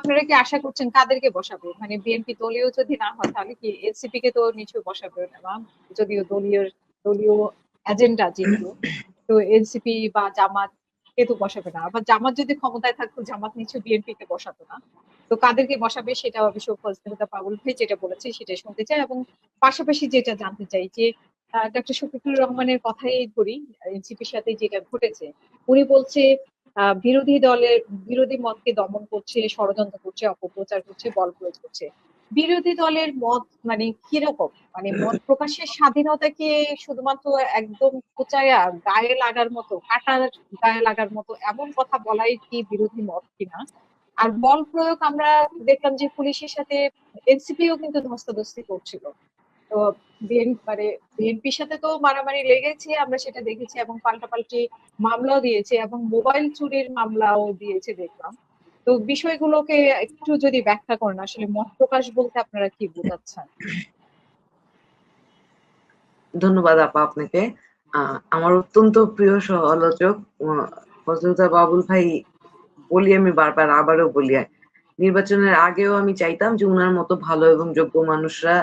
আপনারা কি আশা করছেন কাদেরকে বসাবে? মানে বিএনপি দলীয় যদি না হয় তাহলে কি এনসিপি কে তো নিশ্চয়ই বসাবে না, যদিও দলীয় দলীয় এজেন্ডা যেহেতু, তো এনসিপি বা জামাত কে তো বসাবে না। আবার জামাত যদি ক্ষমতায় থাকতো জামাত নিশ্চয়ই বিএনপি কে বসাতো না। তো কাদেরকে বসাবে সেটা অবশ্য ফজলুল পাগল ভাই যেটা বলেছে সেটা শুনতে চাই, এবং পাশাপাশি যেটা জানতে চাই যে ডক্টর শফিকুর রহমানের কথাই ধরি, এনসিপির সাথে যেটা ঘটেছে, উনি বলছে বিরোধী দলের বিরোধী মতকে দমন করছে, ষড়যন্ত্র করছে, অপপ্রচার করছে, বল প্রয়োগ করছে। বিরোধী দলের মত মানে কিরকম, মানে মত প্রকাশের স্বাধীনতাকে শুধুমাত্র একদম খোঁচায়া গায়ে লাগার মতো, কাটার গায়ে লাগার মতো এমন কথা বলাই কি বিরোধী মত কিনা? আর বল প্রয়োগ আমরা দেখলাম যে পুলিশের সাথে এনসিপিও কিন্তু ধস্তাধস্তি করছিল। তো মানে বিএনপির সাথে তো মারামারি লেগেছে, আমরা সেটা দেখেছি, এবং পাল্টাপাল্টি মামলাও দিয়েছে এবং মোবাইল চুরির মামলাও দিয়েছে দেখলাম। তো বিষয়গুলোকে একটু যদি ব্যাখ্যা করেন, আসলে মত প্রকাশ বলতে আপনারা কি বোঝাচ্ছেন? ধন্যবাদ আপা আপনাকে। আমার অত্যন্ত প্রিয় সহ আলোচক ফজলুল বাবুল ভাই, বলি আমি বারবার, আবারও বলি, নির্বাচনের আগেও আমি চাইতাম যে উনার মতো ভালো এবং যোগ্য মানুষরা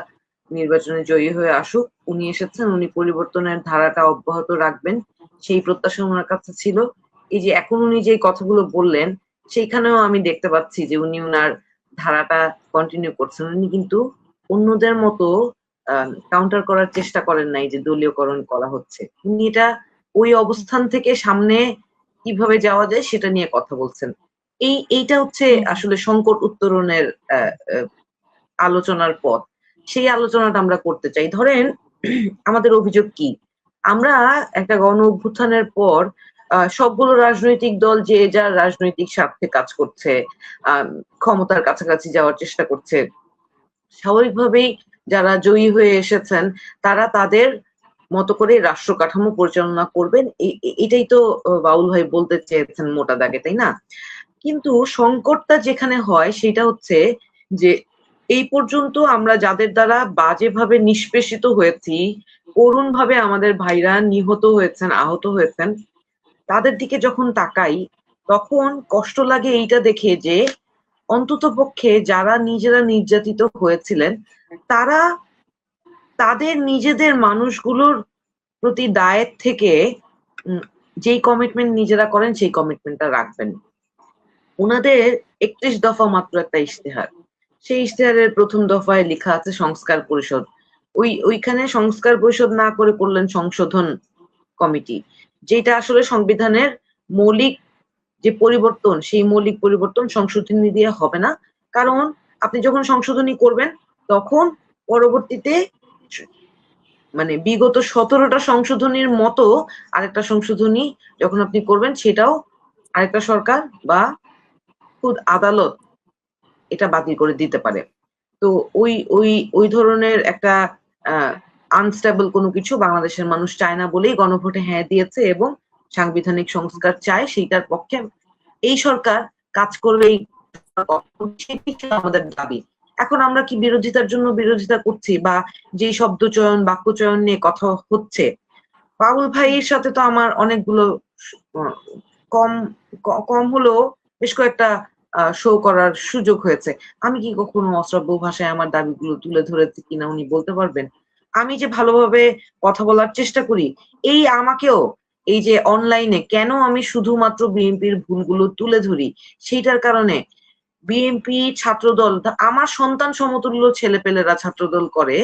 নির্বাচনে জয়ী হয়ে আসুক। উনি এসেছেন, উনি পরিবর্তনের ধারাটা অব্যাহত রাখবেন, সেই প্রত্যাশা ওনার কাছে ছিল। এই যে এখন উনি যে কথাগুলো বললেন, সেইখানেও আমি দেখতে পাচ্ছি যে উনি উনার ধারাটা কন্টিনিউ করছেন। উনি কিন্তু অন্যদের মতো কাউন্টার করার চেষ্টা করেন নাই যে দলীয়করণ করা হচ্ছে। উনি এটা ওই অবস্থান থেকে সামনে কিভাবে যাওয়া যায় সেটা নিয়ে কথা বলছেন। এইটা হচ্ছে আসলে সংকট উত্তরণের আলোচনার পথ। সেই আলোচনাটা আমরা করতে চাই। ধরেন আমাদের অভিযোগ কি, আমরা একটা গণ অভ্যুত্থানের পর সবগুলো রাজনৈতিক দল যে যার রাজনৈতিক স্বার্থে কাজ করছে, ক্ষমতার কাছাকাছি যাওয়ার চেষ্টা করছে। স্বাভাবিকভাবেই যারা জয়ী হয়ে এসেছেন তারা তাদের মতো করে রাষ্ট্র কাঠামো পরিচালনা করবেন। এটাই তো বাউল ভাই বলতে চেয়েছেন মোটা দাগে, তাই না? কিন্তু সংকটটা যেখানে হয় সেটা হচ্ছে যে এই পর্যন্ত আমরা যাদের দ্বারা বাজেভাবে নিষ্পেষিত হয়েছি, করুণ ভাবে আমাদের ভাইরা নিহত হয়েছেন, আহত হয়েছেন, তাদের দিকে যখন তাকাই তখন কষ্ট লাগে এইটা দেখে যে অন্ততপক্ষে যারা নিজেরা নির্যাতিত হয়েছিলেন তারা তাদের নিজেদের মানুষগুলোর প্রতি দায়ের থেকে যেই কমিটমেন্ট নিজেরা করেন সেই কমিটমেন্টটা রাখবেন। ওনাদের ৩১ দফা মাত্র একটা ইশতেহার, সেই ইশতেহারের প্রথম দফায় লেখা আছে সংস্কার পরিষদ। ওইখানে সংস্কার পরিষদ না করে করলেন সংশোধন কমিটি, যেটা আসলে সংবিধানের মৌলিক যে পরিবর্তন, সেই মৌলিক পরিবর্তন সংশোধনী দিয়ে হবে না। কারণ আপনি যখন সংশোধনী করবেন তখন পরবর্তীতে মানে বিগত ১৭টা সংশোধনীর মতো আরেকটা সংশোধনী যখন আপনি করবেন সেটাও আরেকটা সরকার বা খুদ আদালত এটা বাতিল করে দিতে পারে। তো ওই ওই ওই ধরনের একটা আনস্টেবল কোনো কিছু বাংলাদেশের মানুষ চায় না বলেই গণভোটে হ্যাঁ দিয়েছে এবং সাংবিধানিক সংস্কার চায়, সেইটার পক্ষে এই সরকার কাজ করবেই, সেটি আমাদের দাবি। এখন আমরা কি বিরোধিতার জন্য বিরোধিতা করছি বা যে শব্দ চয়ন বাক্য চয়ন নিয়ে কথা হচ্ছে, বাবুল ভাইয়ের সাথে তো আমার অনেকগুলো কম কম হলেও বেশ কয়েকটা শো করার সুযোগ হয়েছে। আমি কি কখনো অশ্রাব্য ভাষায় আমার দাবিগুলো তুলে ধরেছি কিনা উনি বলতে পারবেন? আমি যে ভালোভাবে কথা বলার চেষ্টা করি, এই আমাকেও এই যে অনলাইনে কেন আমি শুধুমাত্র বিএনপির ভুলগুলো তুলে ধরি, সেইটার কারণে বিএনপি ছাত্রদল, আমার সন্তান সমতুল্য ছেলেপেলেরা ছাত্রদল করে,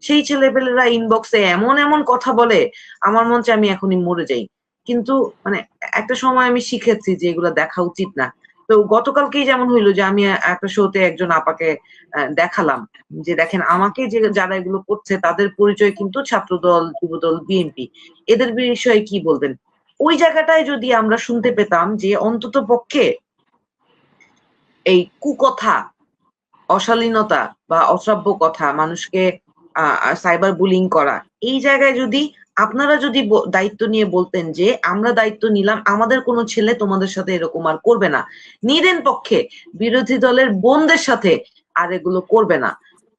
সেই ছেলেপেলেরা ইনবক্সে এমন এমন কথা বলে আমার মঞ্চে আমি এখনই মরে যাই। কিন্তু মানে একটা সময় আমি শিখেছি যে এগুলো দেখা উচিত না। তো গতকালকেই যেমন হইলো যে আমি একটা শোতে একজন আপাকে দেখালাম যে দেখেন আমাকে যে যারা এগুলো করছে তাদের পরিচয় কিন্তু ছাত্রদল, যুবদল, বিএনপি, এদের বিষয়ে কি বলবেন? ওই জায়গাটায় যদি আমরা শুনতে পেতাম যে অন্তত পক্ষে এই কুকথা, অশালীনতা বা অশ্রাব্য কথা, মানুষকে সাইবার বুলিং করা, এই জায়গায় যদি আপনারা যদি দায়িত্ব নিয়ে বলতেন যে আমরা দায়িত্ব নিলাম, আমাদের কোনো ছেলে তোমাদের সাথে এরকম আর করবে না, নিদেন পক্ষে বিরোধী দলের বোনদের সাথে আর এগুলো করবে না,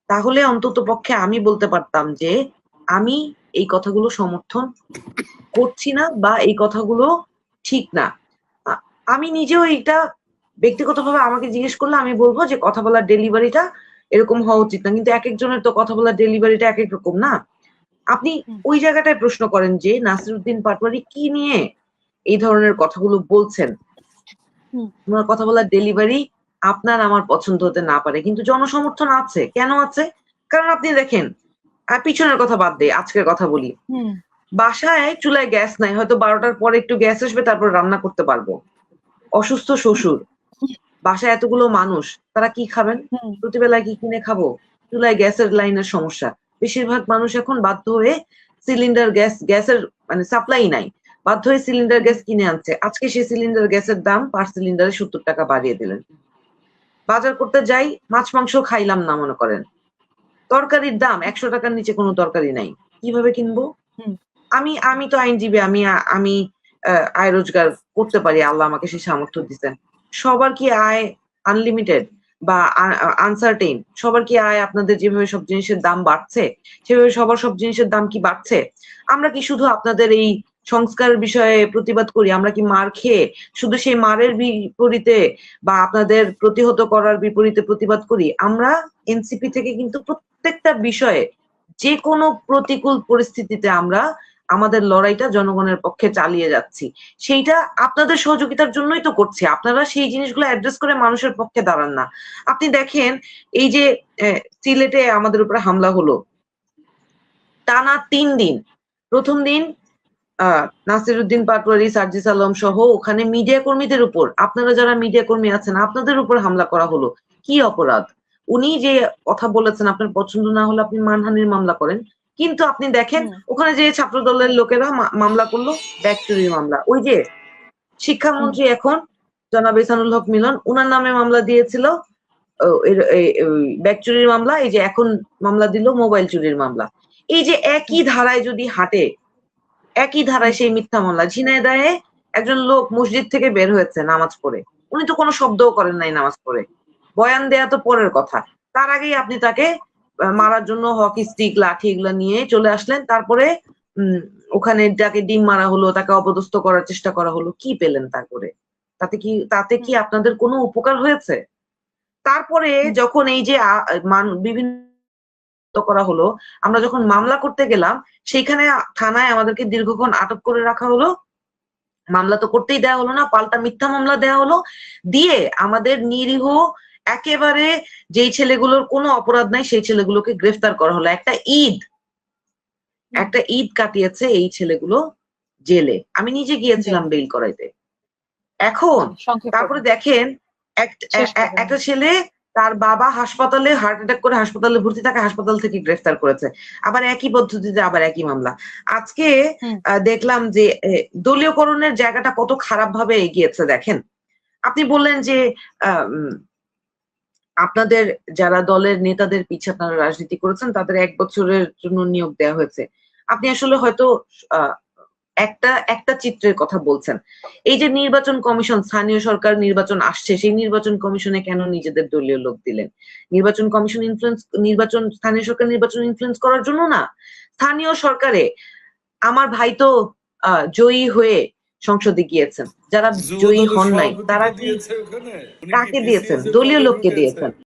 তাহলে অন্তত পক্ষে আমি বলতে পারতাম যে আমি এই কথাগুলো সমর্থন করছি না বা এই কথাগুলো ঠিক না। আমি নিজেও এটা ব্যক্তিগতভাবে আমাকে জিজ্ঞেস করলে আমি বলবো যে কথা বলার ডেলিভারিটা এরকম হওয়া উচিত না, কিন্তু এক একজনের তো কথা বলার ডেলিভারিটা এক এক রকম না। আপনি ওই জায়গাটায় প্রশ্ন করেন যে নাসিরউদ্দিন পাটোয়ারি কি নিয়ে এই ধরনের কথাগুলো বলছেন। ওনার কথা বলার ডেলিভারি আপনার আমার পছন্দ হতে না পারে, কিন্তু জনসমর্থন আছে। কেন আছে? কারণ আপনি দেখেন, পিছনের কথা বাদ দিয়ে আজকের কথা বলি। বাসায় চুলায় গ্যাস নাই, হয়তো 12টার পরে একটু গ্যাস আসবে, তারপর রান্না করতে পারবো। অসুস্থ শ্বশুর, বাসায় এতগুলো মানুষ, তারা কি খাবেন? প্রতিবেলায় কি কিনে খাবো? চুলায় গ্যাসের লাইনের সমস্যা। বেশিরভাগ মানুষ এখন বাধ্য হয়ে সিলিন্ডার গ্যাসের মানে সাপ্লাই নাই, বাধ্য হয়ে সিলিন্ডার গ্যাস কিনে আনছে। আজকে সেই সিলিন্ডার গ্যাসের দাম পার সিলিন্ডারে 70 টাকা বাড়িয়ে দিলেন। বাজার করতে যাই, মাছ মাংস খাইলাম না মনে করেন, তরকারির দাম 100 টাকার নিচে কোনো তরকারি নাই। কিভাবে কিনবো? আমি তো আইনজীবী, আমি আয় রোজগার করতে পারি, আল্লাহ আমাকে সেই সামর্থ্য দিচ্ছেন। সবার কি আয় আনলিমিটেড বা আনসার্টেইন? সবার কি আয় আপনাদের যেভাবে সব জিনিসের দাম বাড়ছে সেভাবে সবার সব জিনিসের দাম কি বাড়ছে? আমরা কি শুধু আপনাদের এই সংস্কার বিষয়ে প্রতিবাদ করি? আমরা কি মার খেয়ে শুধু সেই মারের বিপরীতে বা আপনাদের প্রতিহত করার বিপরীতে প্রতিবাদ করি? আমরা এনসিপি থেকে কিন্তু প্রত্যেকটা বিষয়ে যে কোনো প্রতিকূল পরিস্থিতিতে আমরা আমাদের লড়াইটা জনগণের পক্ষে চালিয়ে যাচ্ছি। সেইটা আপনাদের সহযোগিতার জন্যই তো করছি। আপনারা সেই জিনিসগুলো অ্যাড্রেস করে মানুষের পক্ষে দাঁড়ান না। আপনি দেখেন, এই যে সিলেটে আমাদের উপরে হামলা হলো, টানা 3 দিন। প্রথম দিন নাসিরউদ্দিন পাটোয়ারি, সার্জিস আলম সহ ওখানে মিডিয়া কর্মীদের উপর, আপনারা যারা মিডিয়া কর্মী আছেন আপনাদের উপর হামলা করা হলো। কি অপরাধ? উনি যে কথা বলেছেন আপনার পছন্দ না হলে আপনি মানহানির মামলা করেন, কিন্তু আপনি দেখেন ওখানে যে ছাত্র দলের লোকেরা মামলা করলো ব্যাগ চুরির মামলা। ওই যে শিক্ষামন্ত্রী এখন জনাব এহসানুল হক মিলন, উনার নামে মামলা দিয়েছিল ব্যাগ চুরির মামলা, এই যে এখন মামলা দিল মোবাইল চুরির মামলা। এই যে একই ধারায় যদি হাঁটে, একই ধারায় সেই মিথ্যা মামলা। ঝিনাইদহে একজন লোক মসজিদ থেকে বের হয়েছে নামাজ পড়ে, উনি তো কোনো শব্দও করেন নাই নামাজ পড়ে, বয়ান দেয়া তো পরের কথা। তার আগেই আপনি তাকে মারার জন্য হকি স্টিক লাঠি এগুলা নিয়ে চলে আসলেন। তারপরে ওখানে তাকে ডিম মারা হলো, তাকে অপদস্থ করার চেষ্টা করা হলো। কি পেলেন তারপরে? তাতে কি আপনাদের কোনো উপকার হয়েছে? তারপরে যখন এই যে বিভিন্ন করা হলো, আমরা যখন মামলা করতে গেলাম সেইখানে থানায় আমাদেরকে দীর্ঘক্ষণ আটক করে রাখা হলো। মামলা তো করতেই দেওয়া হলো না, পাল্টা মিথ্যা মামলা দেওয়া হলো। দিয়ে আমাদের নিরীহ একেবারে যেই ছেলেগুলোর কোনো অপরাধ নাই সেই ছেলেগুলোকে গ্রেফতার করা হলো। একটা ঈদ কাটিয়েছে এই ছেলেগুলো জেলে। আমি নিজে গিয়েছিলাম বেইল করাইতে। এখন তারপরে দেখেন একটা ছেলে, তার বাবা হাসপাতালে হার্ট অ্যাটাক করে হাসপাতালে ভর্তি থাকে, হাসপাতাল থেকে গ্রেফতার করেছে। আবার একই পদ্ধতিতে আবার একই মামলা। আজকে দেখলাম যে দলীয়করণের জায়গাটা কত খারাপ ভাবে এগিয়েছে। দেখেন, আপনি বললেন যে আপনাদের যারা দলের নেতাদের পিছে আপনারা রাজনীতি করেছেন তাদের 1 বছরের জন্য নিয়োগ দেওয়া হয়েছে। আপনি আসলে হয়তো একটা চিত্রের কথা বলছেন। এই যে নির্বাচন কমিশন, স্থানীয় সরকার নির্বাচন আসছে, সেই নির্বাচন কমিশনে কেন নিজেদের দলীয় লোক দিলেন? নির্বাচন কমিশন স্থানীয় সরকার নির্বাচন ইনফ্লুয়েন্স করার জন্য না। স্থানীয় সরকারে আমার ভাই তো জয়ী হয়ে সংসদে গিয়েছেন, যারা জয়ী হন নাই তারা কি কাকে দিয়েছেন? দলীয় লোককে দিয়েছেন।